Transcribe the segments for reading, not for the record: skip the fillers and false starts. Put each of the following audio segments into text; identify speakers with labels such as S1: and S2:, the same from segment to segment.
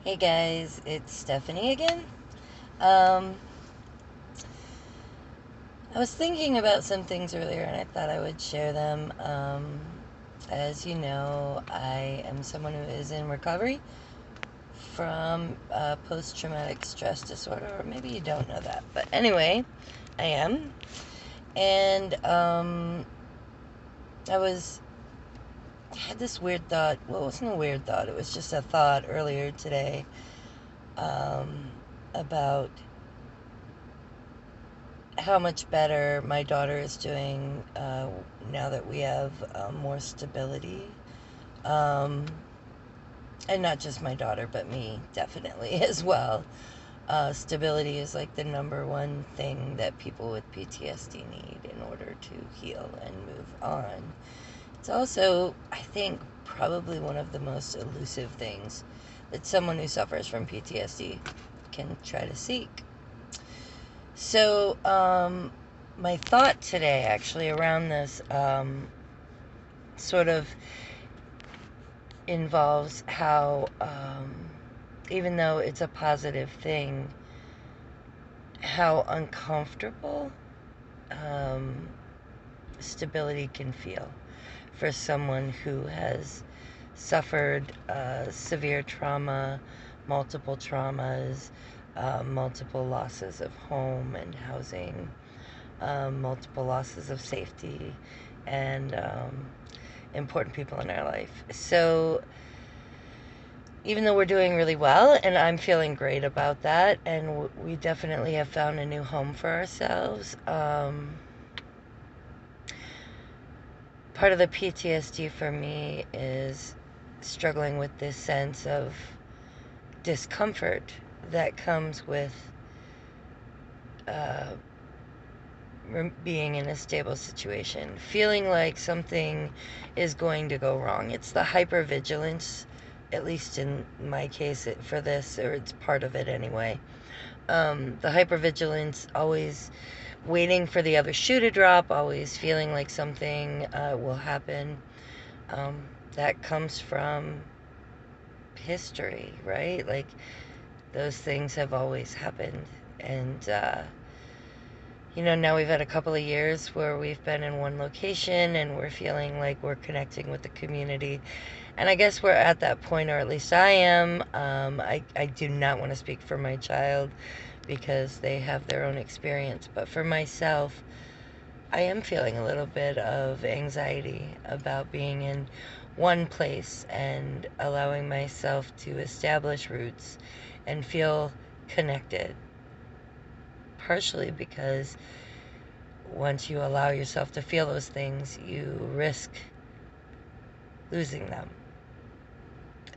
S1: Hey guys, it's Stephanie again. Um, I was thinking about some things earlier and I thought I would share them. As you know, I am someone who is in recovery from post traumatic stress disorder, or maybe you don't know that, but anyway, I am. And I had this weird thought. Well, it wasn't a weird thought, it was just a thought earlier today um, about how much better my daughter is doing now that we have more stability. Um, and not just my daughter, but me, definitely, as well. Stability is like the number one thing that people with PTSD need in order to heal and move on. It's also, I think, probably one of the most elusive things that someone who suffers from PTSD can try to seek. So, my thought today, actually, around this, sort of involves how, even though it's a positive thing, how uncomfortable um, stability can feel for someone who has suffered severe trauma, multiple traumas, multiple losses of home and housing, multiple losses of safety, and important people in our life. So, even though we're doing really well, and I'm feeling great about that, and we definitely have found a new home for ourselves, part of the PTSD for me is struggling with this sense of discomfort that comes with uh, being in a stable situation, feeling like something is going to go wrong. It's the hypervigilance, at least in my case for this, or it's part of it anyway. The hypervigilance, always waiting for the other shoe to drop, always feeling like something will happen. Um, that comes from history, right? Like, those things have always happened. And, now we've had a couple of years where we've been in one location and we're feeling like we're connecting with the community. And I guess we're at that point, or at least I am. I do not want to speak for my child because they have their own experience. But for myself, I am feeling a little bit of anxiety about being in one place and allowing myself to establish roots and feel connected. Partially because once you allow yourself to feel those things, you risk losing them.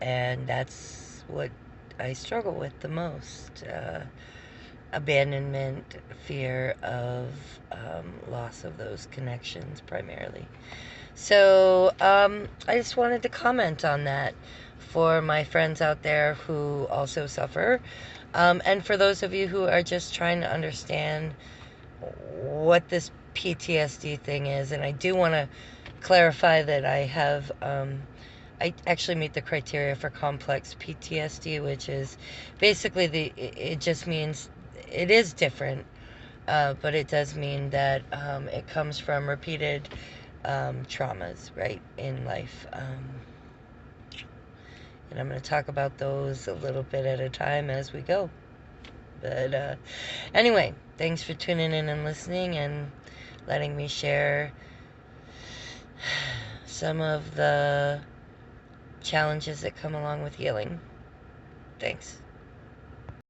S1: And that's what I struggle with the most. Abandonment, fear of loss of those connections primarily. So I just wanted to comment on that for my friends out there who also suffer. And for those of you who are just trying to understand what this PTSD thing is. And I do want to clarify that I actually meet the criteria for complex PTSD, which is basically it just means it is different, but it does mean that it comes from repeated traumas, right, in life. And I'm going to talk about those a little bit at a time as we go. But anyway, thanks for tuning in and listening and letting me share some of the challenges that come along with healing. Thanks.